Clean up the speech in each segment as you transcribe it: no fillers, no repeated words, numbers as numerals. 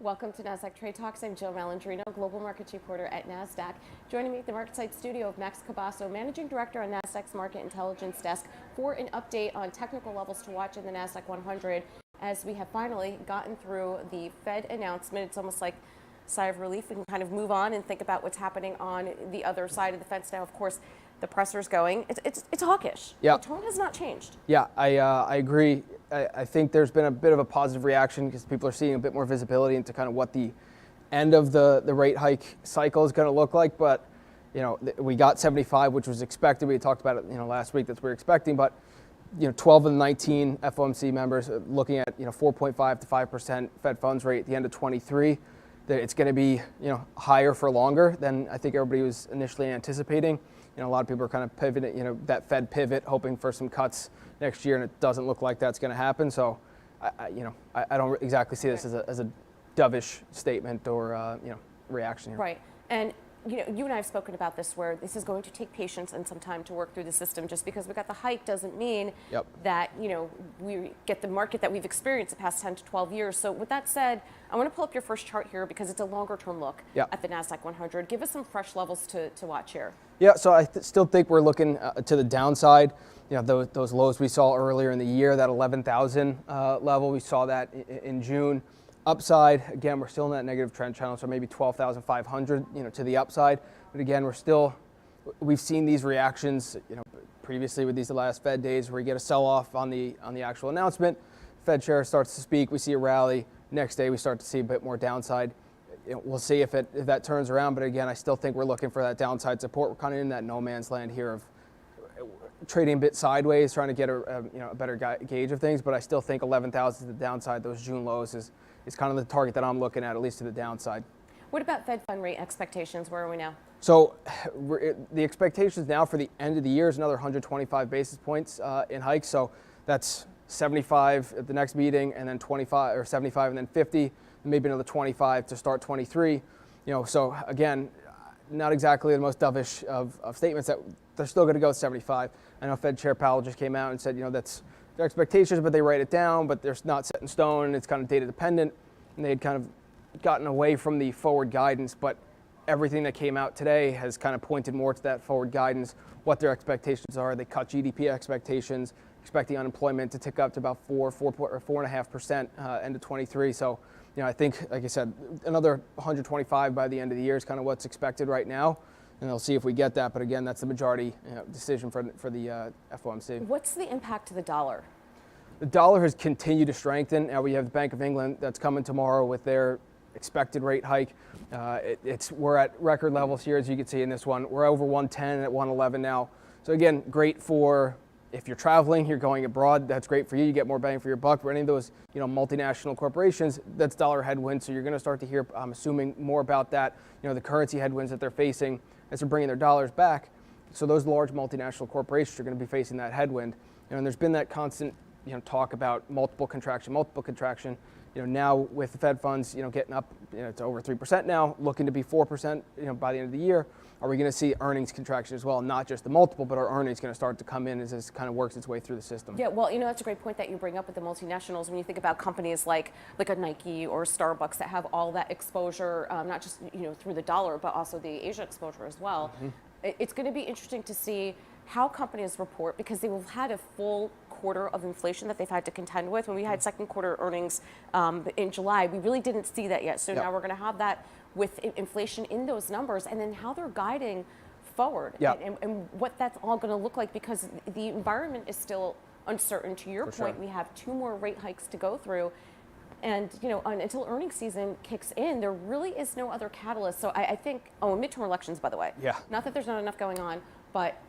Welcome to Nasdaq Trade Talks. I'm Jill Malandrino, Global Markets Reporter at Nasdaq. Joining me at the MarketSite studio of Max Cabasso, Managing Director on Nasdaq's Market Intelligence Desk, for an update on technical levels to watch in the Nasdaq-100 as we have finally gotten through the Fed announcement. It's almost like a sigh of relief. We can kind of move on and think about what's happening on the other side of the fence now. Of course, the pressure's going. It's hawkish. Yeah. The tone has not changed. Yeah, I agree. I think there's been a bit of a positive reaction because people are seeing a bit more visibility into kind of what the end of the rate hike cycle is going to look like. But, you know, we got 75, which was expected. We talked about it, last week. That's what we were expecting. But, 12 of the 19 FOMC members are looking at, 4.5 to 5% Fed funds rate at the end of 23. That it's going to be, higher for longer than I think everybody was initially anticipating. A lot of people are kind of pivoting, that Fed pivot, hoping for some cuts next year, and it doesn't look like that's going to happen. So, I don't exactly see this as a dovish statement or, reaction here. Right. And, you and I have spoken about this, where this is going to take patience and some time to work through the system. Just because we got the hike doesn't mean that, we get the market that we've experienced the past 10 to 12 years. So with that said, I want to pull up your first chart here because it's a longer term look at the Nasdaq-100. Give us some fresh levels to watch here. Yeah, so I still think we're looking to the downside. Those lows we saw earlier in the year, that 11,000 level, we saw that in June. Upside, again, we're still in that negative trend channel, so maybe 12,500, to the upside. But again, we've seen these reactions, previously with these last Fed days, where we get a sell-off on the actual announcement. Fed chair starts to speak, we see a rally. Next day, we start to see a bit more downside. We'll see if that turns around, but again, I still think we're looking for that downside support. We're kind of in that no man's land here of trading a bit sideways, trying to get a better gauge of things. But I still think 11,000 to the downside, those June lows is kind of the target that I'm looking at least to the downside. What about Fed fund rate expectations? Where are we now? So the expectations now for the end of the year is another 125 basis points in hikes. So that's 75 at the next meeting, and then 25 or 75, and then 50, and maybe another 25 to start 23. So again, not exactly the most dovish of statements that they're still going to go 75. I know Fed Chair Powell just came out and said, that's their expectations, but they write it down, but they're not set in stone, and it's kind of data dependent. And they had kind of gotten away from the forward guidance, but everything that came out today has kind of pointed more to that forward guidance, what their expectations are. They cut GDP expectations, expecting unemployment to tick up to about 4.5% end of 23. So, I think, like I said, another 125 by the end of the year is kind of what's expected right now. And they'll see if we get that. But again, that's the majority decision for the FOMC. What's the impact to the dollar? The dollar has continued to strengthen. Now we have the Bank of England that's coming tomorrow with their expected rate hike. We're at record levels here, as you can see in this one. We're over 110 at 111 now. So again, great for if you're traveling, you're going abroad. That's great for you. You get more bang for your buck. For any of those, multinational corporations, that's dollar headwinds. So you're going to start to hear, I'm assuming, more about that. The currency headwinds that they're facing as they're bringing their dollars back. So those large multinational corporations are going to be facing that headwind. And there's been that constant, talk about multiple contraction. Now with the Fed funds, getting up, to over 3% now, looking to be 4%, by the end of the year. Are we going to see earnings contraction as well? Not just the multiple, but our earnings going to start to come in as this kind of works its way through the system. Yeah, well, that's a great point that you bring up with the multinationals. When you think about companies like a Nike or Starbucks that have all that exposure, not just through the dollar, but also the Asia exposure as well. Mm-hmm. It's going to be interesting to see how companies report, because they will have had a full quarter of inflation that they've had to contend with. When we had second quarter earnings in July, we really didn't see that yet. So now we're going to have that with inflation in those numbers, and then how they're guiding forward and what that's all going to look like, because the environment is still uncertain. To your point, we have 2 more rate hikes to go through. And, until earnings season kicks in, there really is no other catalyst. So I think, midterm elections, by the way. Yeah. Not that there's not enough going on, but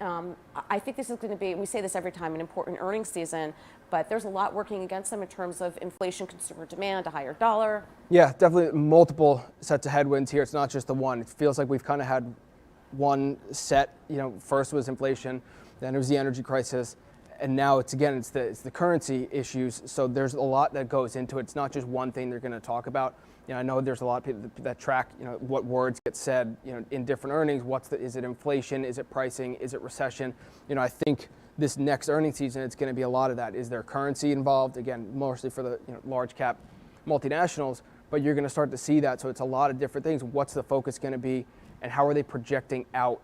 I think this is going to be, we say this every time, an important earnings season, but there's a lot working against them in terms of inflation, consumer demand, a higher dollar. Yeah, definitely multiple sets of headwinds here. It's not just the one. It feels like we've kind of had one set, first was inflation, then it was the energy crisis. And now it's the currency issues. So there's a lot that goes into it. It's not just one thing they're going to talk about. I know there's a lot of people that track, what words get said, in different earnings. Is it inflation? Is it pricing? Is it recession? I think this next earnings season, it's going to be a lot of that. Is there currency involved? Again, mostly for the large cap multinationals. but you're going to start to see that. So it's a lot of different things. What's the focus going to be, and how are they projecting out?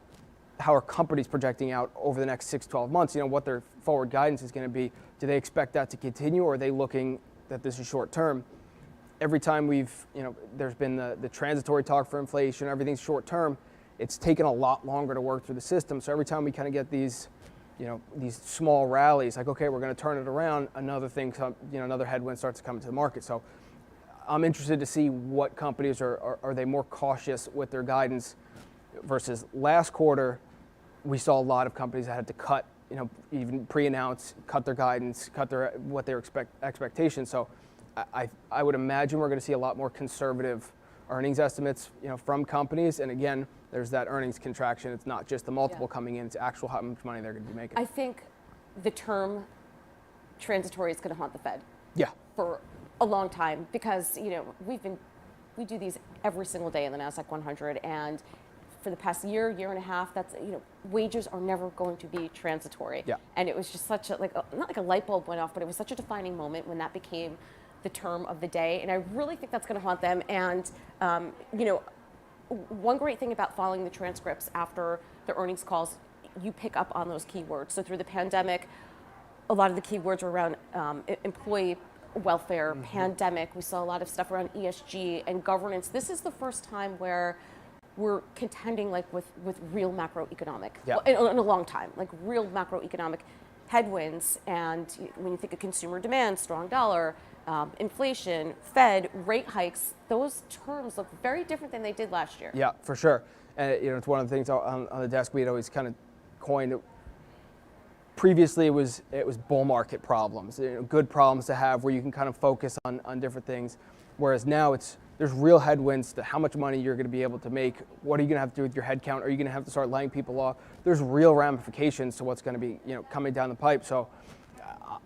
How are companies projecting out over the next 6-12 months? You know, what their forward guidance is going to be. Do they expect that to continue, or are they looking that this is short term? Every time there's been the transitory talk for inflation, everything's short term, it's taken a lot longer to work through the system. So every time we kind of get these small rallies, like, okay, we're going to turn it around, another headwind starts to come into the market. So I'm interested to see what companies are they more cautious with their guidance versus last quarter. We saw a lot of companies that had to cut, even pre-announce, cut their guidance, cut what their expectations. So I would imagine we're going to see a lot more conservative earnings estimates, from companies. And again, there's that earnings contraction. It's not just the multiple coming in; it's actual how much money they're going to be making. I think the term transitory is going to haunt the Fed. Yeah. For a long time, because we do these every single day in the Nasdaq-100, and for the past year and a half, that's wages are never going to be transitory. Yeah. And it was just such a not like a light bulb went off, but it was such a defining moment when that became the term of the day, and I really think that's going to haunt them. And one great thing about following the transcripts after the earnings calls, you pick up on those keywords. So through the pandemic, a lot of the keywords were around employee welfare, pandemic. We saw a lot of stuff around ESG and governance. This is the first time where we're contending with real macroeconomic, in a long time, like real macroeconomic headwinds. And when you think of consumer demand, strong dollar, inflation, Fed, rate hikes, those terms look very different than they did last year. Yeah, for sure. And it's one of the things on the desk we had always kind of coined. Previously, it was bull market problems, good problems to have where you can kind of focus on different things. Whereas now there's real headwinds to how much money you're going to be able to make. What are you going to have to do with your headcount? Are you going to have to start laying people off? There's real ramifications to what's going to be coming down the pipe. So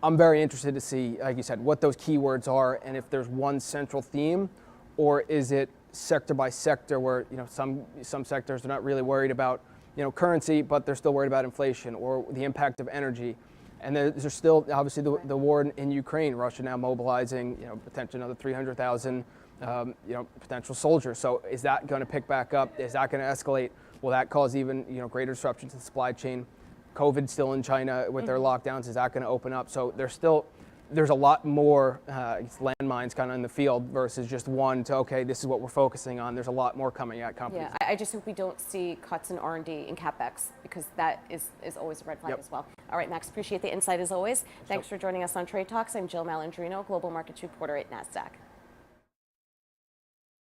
I'm very interested to see, like you said, what those keywords are, and if there's one central theme, or is it sector by sector where some sectors are not really worried about currency, but they're still worried about inflation or the impact of energy. And there's still obviously the war in Ukraine, Russia now mobilizing potentially another 300,000 potential soldiers. So is that going to pick back up? Is that going to escalate? Will that cause even greater disruptions to the supply chain? COVID still in China with their lockdowns, is that going to open up? So there's a lot more landmines kind of in the field versus just one to, okay, this is what we're focusing on. There's a lot more coming at companies. Yeah, I just hope we don't see cuts in R&D and CapEx, because that is always a red flag as well. All right, Max, appreciate the insight as always. Thanks for joining us on Trade Talks. I'm Jill Malandrino, Global Markets Reporter at Nasdaq.